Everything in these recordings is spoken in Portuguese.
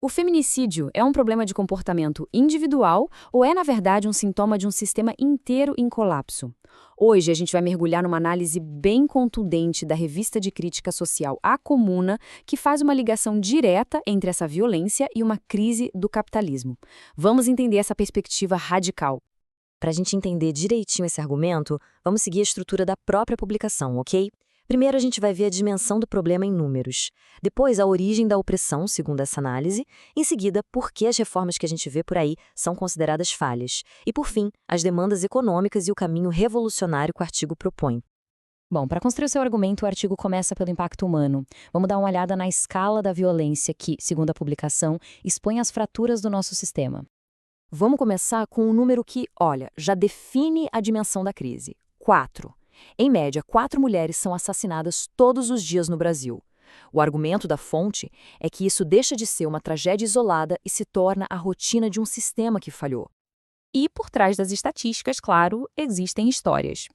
O feminicídio é um problema de comportamento individual ou é, na verdade, um sintoma de um sistema inteiro em colapso? Hoje a gente vai mergulhar numa análise bem contundente da revista de crítica social A Comuna, que faz uma ligação direta entre essa violência e uma crise do capitalismo. Vamos entender essa perspectiva radical. Para a gente entender direitinho esse argumento, vamos seguir a estrutura da própria publicação, ok? Primeiro, a gente vai ver a dimensão do problema em números. Depois, a origem da opressão, segundo essa análise. Em seguida, por que as reformas que a gente vê por aí são consideradas falhas. E, por fim, as demandas econômicas e o caminho revolucionário que o artigo propõe. Bom, para construir o seu argumento, o artigo começa pelo impacto humano. Vamos dar uma olhada na escala da violência que, segundo a publicação, expõe as fraturas do nosso sistema. Vamos começar com um número que, olha, já define a dimensão da crise: 4. Em média, 4 mulheres são assassinadas todos os dias no Brasil. O argumento da fonte é que isso deixa de ser uma tragédia isolada e se torna a rotina de um sistema que falhou. E, por trás das estatísticas, claro, existem histórias.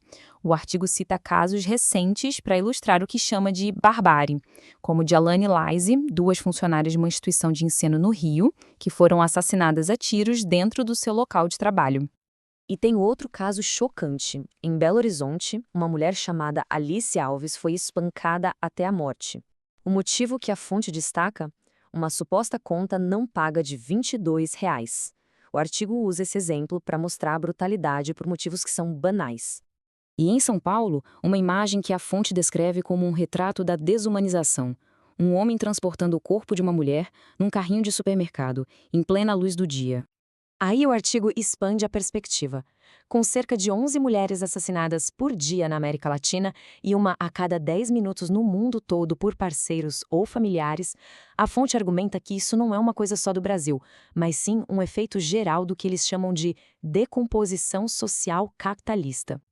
O artigo cita casos recentes para ilustrar o que chama de barbárie, como de Alane Laise, 2 funcionárias de uma instituição de ensino no Rio, que foram assassinadas a tiros dentro do seu local de trabalho. E tem outro caso chocante. Em Belo Horizonte, uma mulher chamada Alice Alves foi espancada até a morte. O motivo que a fonte destaca? Uma suposta conta não paga de R$ 22. O artigo usa esse exemplo para mostrar a brutalidade por motivos que são banais. E em São Paulo, uma imagem que a fonte descreve como um retrato da desumanização. Um homem transportando o corpo de uma mulher num carrinho de supermercado, em plena luz do dia. Aí o artigo expande a perspectiva. Com cerca de 11 mulheres assassinadas por dia na América Latina e uma a cada 10 minutos no mundo todo por parceiros ou familiares, a fonte argumenta que isso não é uma coisa só do Brasil, mas sim um efeito geral do que eles chamam de decomposição social capitalista.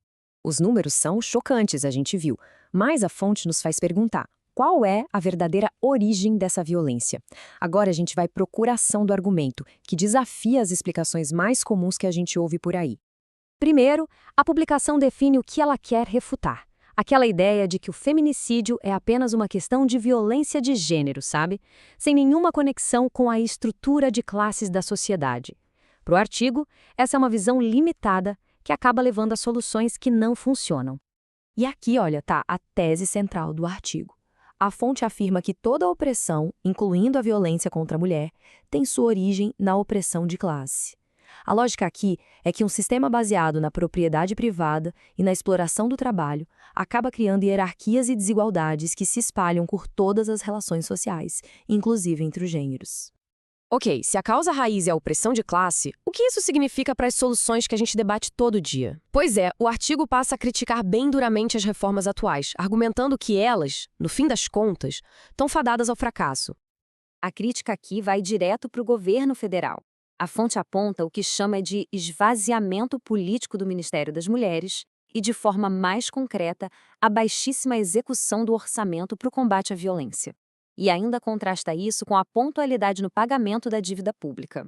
Os números são chocantes, a gente viu, mas a fonte nos faz perguntar: qual é a verdadeira origem dessa violência? Agora a gente vai para a procuração do argumento, que desafia as explicações mais comuns que a gente ouve por aí. Primeiro, a publicação define o que ela quer refutar. Aquela ideia de que o feminicídio é apenas uma questão de violência de gênero, sabe? Sem nenhuma conexão com a estrutura de classes da sociedade. Para o artigo, essa é uma visão limitada que acaba levando a soluções que não funcionam. E aqui, olha, tá a tese central do artigo. A fonte afirma que toda opressão, incluindo a violência contra a mulher, tem sua origem na opressão de classe. A lógica aqui é que um sistema baseado na propriedade privada e na exploração do trabalho acaba criando hierarquias e desigualdades que se espalham por todas as relações sociais, inclusive entre os gêneros. Ok, se a causa raiz é a opressão de classe, o que isso significa para as soluções que a gente debate todo dia? Pois é, o artigo passa a criticar bem duramente as reformas atuais, argumentando que elas, no fim das contas, estão fadadas ao fracasso. A crítica aqui vai direto para o governo federal. A fonte aponta o que chama de esvaziamento político do Ministério das Mulheres e, de forma mais concreta, a baixíssima execução do orçamento para o combate à violência. E ainda contrasta isso com a pontualidade no pagamento da dívida pública.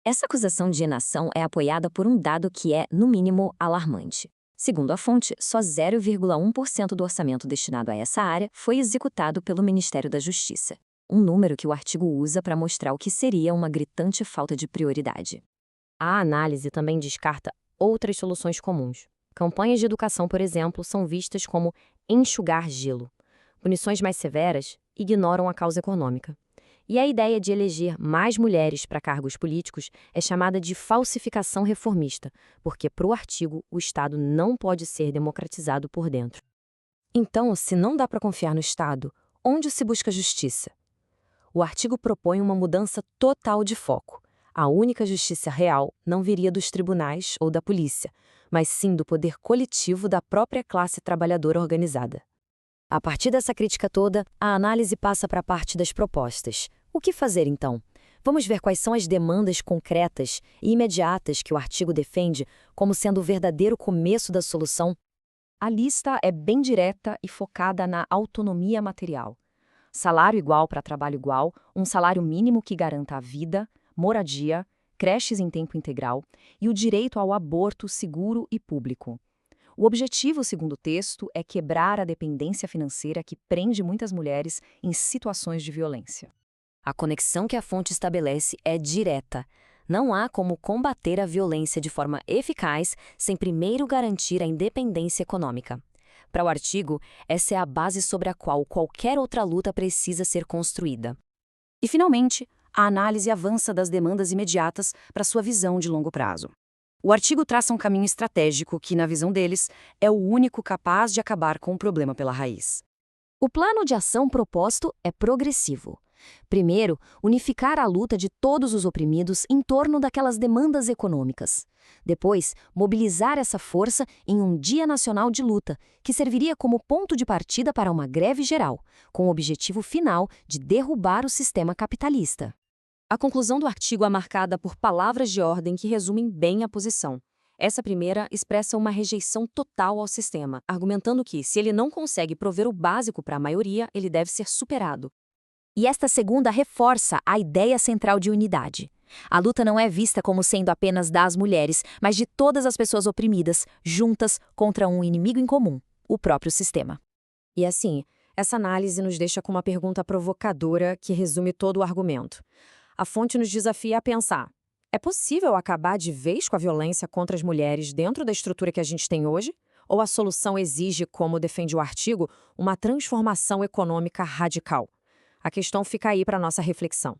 Essa acusação de inação é apoiada por um dado que é, no mínimo, alarmante. Segundo a fonte, só 0,1% do orçamento destinado a essa área foi executado pelo Ministério da Justiça, um número que o artigo usa para mostrar o que seria uma gritante falta de prioridade. A análise também descarta outras soluções comuns. Campanhas de educação, por exemplo, são vistas como enxugar gelo. Punições mais severas ignoram a causa econômica. E a ideia de eleger mais mulheres para cargos políticos é chamada de falsificação reformista, porque, para o artigo, o Estado não pode ser democratizado por dentro. Então, se não dá para confiar no Estado, onde se busca justiça? O artigo propõe uma mudança total de foco. A única justiça real não viria dos tribunais ou da polícia, mas sim do poder coletivo da própria classe trabalhadora organizada. A partir dessa crítica toda, a análise passa para a parte das propostas. O que fazer, então? Vamos ver quais são as demandas concretas e imediatas que o artigo defende como sendo o verdadeiro começo da solução. A lista é bem direta e focada na autonomia material. Salário igual para trabalho igual, um salário mínimo que garanta a vida, moradia, creches em tempo integral e o direito ao aborto seguro e público. O objetivo, segundo o texto, é quebrar a dependência financeira que prende muitas mulheres em situações de violência. A conexão que a fonte estabelece é direta. Não há como combater a violência de forma eficaz sem primeiro garantir a independência econômica. Para o artigo, essa é a base sobre a qual qualquer outra luta precisa ser construída. E, finalmente, a análise avança das demandas imediatas para sua visão de longo prazo. O artigo traça um caminho estratégico que, na visão deles, é o único capaz de acabar com o problema pela raiz. O plano de ação proposto é progressivo. Primeiro, unificar a luta de todos os oprimidos em torno daquelas demandas econômicas. Depois, mobilizar essa força em um Dia Nacional de Luta, que serviria como ponto de partida para uma greve geral, com o objetivo final de derrubar o sistema capitalista. A conclusão do artigo é marcada por palavras de ordem que resumem bem a posição. Essa primeira expressa uma rejeição total ao sistema, argumentando que, se ele não consegue prover o básico para a maioria, ele deve ser superado. E esta segunda reforça a ideia central de unidade. A luta não é vista como sendo apenas das mulheres, mas de todas as pessoas oprimidas, juntas contra um inimigo em comum, o próprio sistema. E assim, essa análise nos deixa com uma pergunta provocadora que resume todo o argumento. A fonte nos desafia a pensar: é possível acabar de vez com a violência contra as mulheres dentro da estrutura que a gente tem hoje? Ou a solução exige, como defende o artigo, uma transformação econômica radical? A questão fica aí para nossa reflexão.